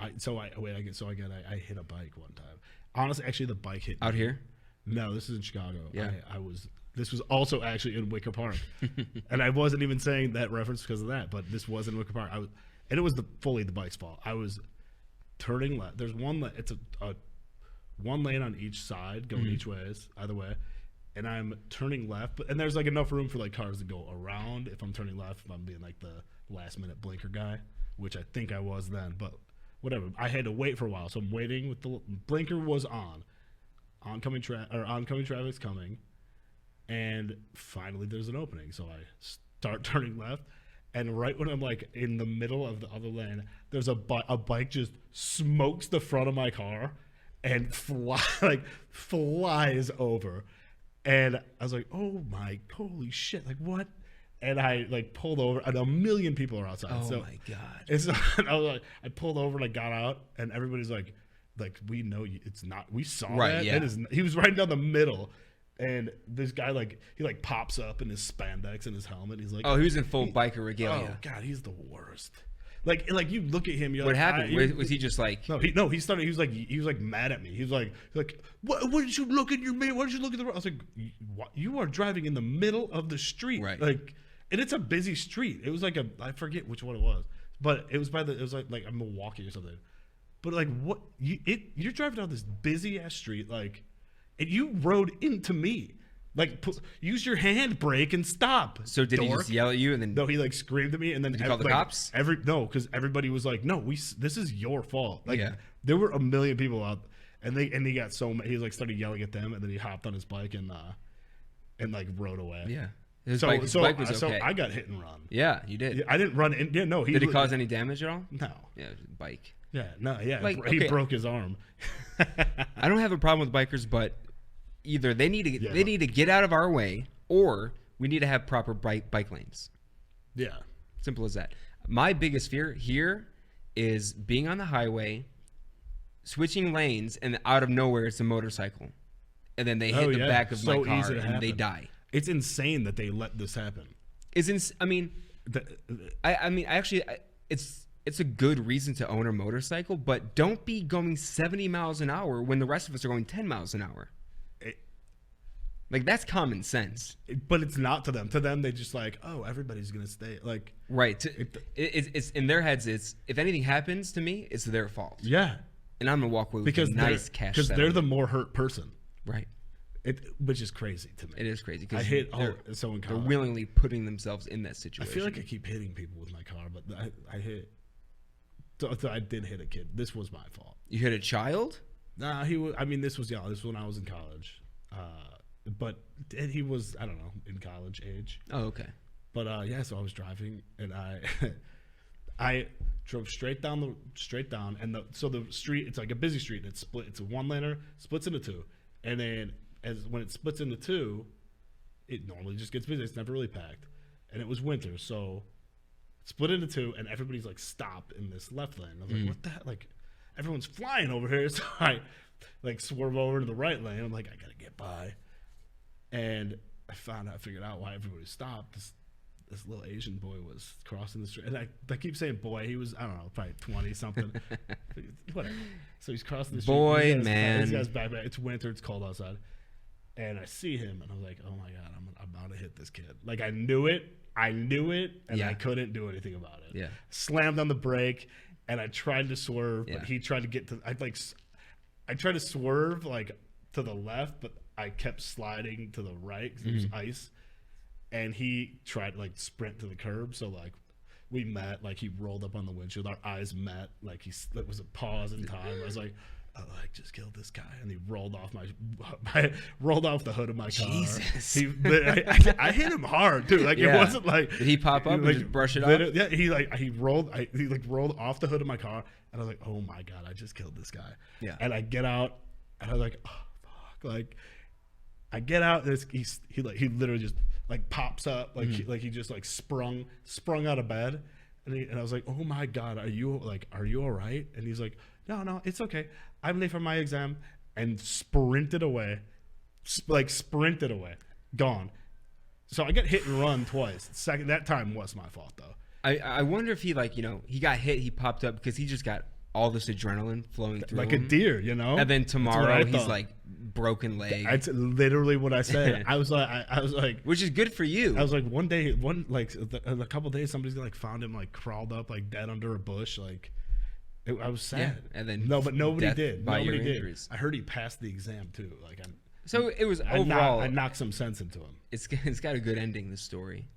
I hit a bike one time. Honestly, actually, the bike hit Out me. here? No, this is in Chicago. Yeah. This was also actually in Wicker Park, and I wasn't even saying that reference because of that, but this was in Wicker Park. And it was fully the bike's fault. I was turning left. There's it's a one lane on each side going each ways, either way, and I'm turning left, and there's like enough room for like cars to go around if I'm turning left. If I'm being like the last minute blinker guy, which I think I was then, but whatever. I had to wait for a while, so I'm waiting with the blinker was on. Oncoming traffic's coming, and finally there's an opening. So I start turning left, and right when I'm like in the middle of the other lane, there's a bike just smokes the front of my car and flies over. And I was like, oh my, holy shit, like what? And I like pulled over, and a million people are outside. Oh so my God. I was like, I pulled over and I got out, and everybody's like, we know you, it's not. We saw that. Yeah. He was right down the middle, and this guy he pops up in his spandex and his helmet. He's like, oh, he was in full biker regalia. Oh God, he's the worst. Like you look at him. You're What like, happened? Was he just like? No. He started. He was like mad at me. He was like, what did you look in your mirror? Why did you look at the road? I was like, you are driving in the middle of the street, right? Like, and it's a busy street. It was like I forget which one it was, but it was like a Milwaukee or something. But like what you're driving down this busy ass street, like, and you rode into me, like use your handbrake and stop. So did he just yell at you and then? No, he like screamed at me and then did he call the cops? Because everybody was like, no, this is your fault. Like there were a million people out, and he got so mad. He was like started yelling at them, and then he hopped on his bike and like rode away. Yeah. His bike was okay. So I got hit and run. Yeah, you did. I didn't run in. Yeah, no. Did it cause any damage at all? No. Yeah, bike. Yeah, no, yeah. Like, he broke his arm. I don't have a problem with bikers, but either they need to get out of our way, or we need to have proper bike lanes. Yeah. Simple as that. My biggest fear here is being on the highway, switching lanes, and out of nowhere it's a motorcycle, and then they hit the back of my car and they die. It's insane that they let this happen. It's a good reason to own a motorcycle, but don't be going 70 miles an hour when the rest of us are going 10 miles an hour. Like, that's common sense. But it's not to them. To them, they just like, oh, everybody's going to stay. Like, right. It's in their heads, it's if anything happens to me, it's their fault. Yeah. And I'm going to walk away with a nice cash because they're the more hurt person. Right. Which is crazy to me. It is crazy. I hit someone. They're willingly putting themselves in that situation. I feel like I keep hitting people with my car, but I hit. So I did hit a kid. This was my fault. You hit a child? Nah, he was. I mean, this was when I was in college. But he was, I don't know, in college age. Oh, okay. But so I was driving and I drove straight down, and so the street, it's like a busy street, and it's split. It's a one-laner, splits into two, and then when it splits into two, it normally just gets busy. It's never really packed, and it was winter, so it split into two, and everybody's like stopped in this left lane. I was like, what the heck? Like, everyone's flying over here, so I like swerve over to the right lane. I'm like, I gotta get by, and I figured out why everybody stopped. This little Asian boy was crossing the street, and I keep saying boy. He was, I don't know, probably 20 something. Whatever. So he's crossing the street. Boy, man. This guy's back. It's winter. It's cold outside, and I see him, and I was like, oh my god, I'm about to hit this kid. Like, I knew it, and I couldn't do anything about it. Yeah. Slammed on the brake, and I tried to swerve, but Yeah. he tried to get to. I tried to swerve like to the left, but I kept sliding to the right because it was ice. And he tried to like sprint to the curb, so like we met. Like, he rolled up on the windshield, our eyes met. Like, it was a pause in time. I was like, oh, I just killed this guy, and he rolled off rolled off the hood of my car. Jesus, I hit him hard too. Like, it wasn't like, did he pop up and just brush it off? Yeah, he rolled off the hood of my car, and I was like, oh my god, I just killed this guy. Yeah, and I get out, and I was like, oh fuck, like. I get out. He literally just like pops up like he just like sprung out of bed, and I was like, oh my god, are you all right? And he's like, no, it's okay. I'm late for my exam, and sprinted away, gone. So I get hit and run twice. That time was my fault though. I wonder if he he got hit, he popped up because he just got all this adrenaline flowing through like him. a deer, you know. And then tomorrow he's like broken leg. That's literally what I said. I was like, which is good for you. I was like, a couple days, somebody's like found him like crawled up like dead under a bush. Like, I was sad. Yeah, and then but nobody did. Nobody did. I heard he passed the exam too. Like, so it was overall. I knocked some sense into him. It's got a good ending. The story.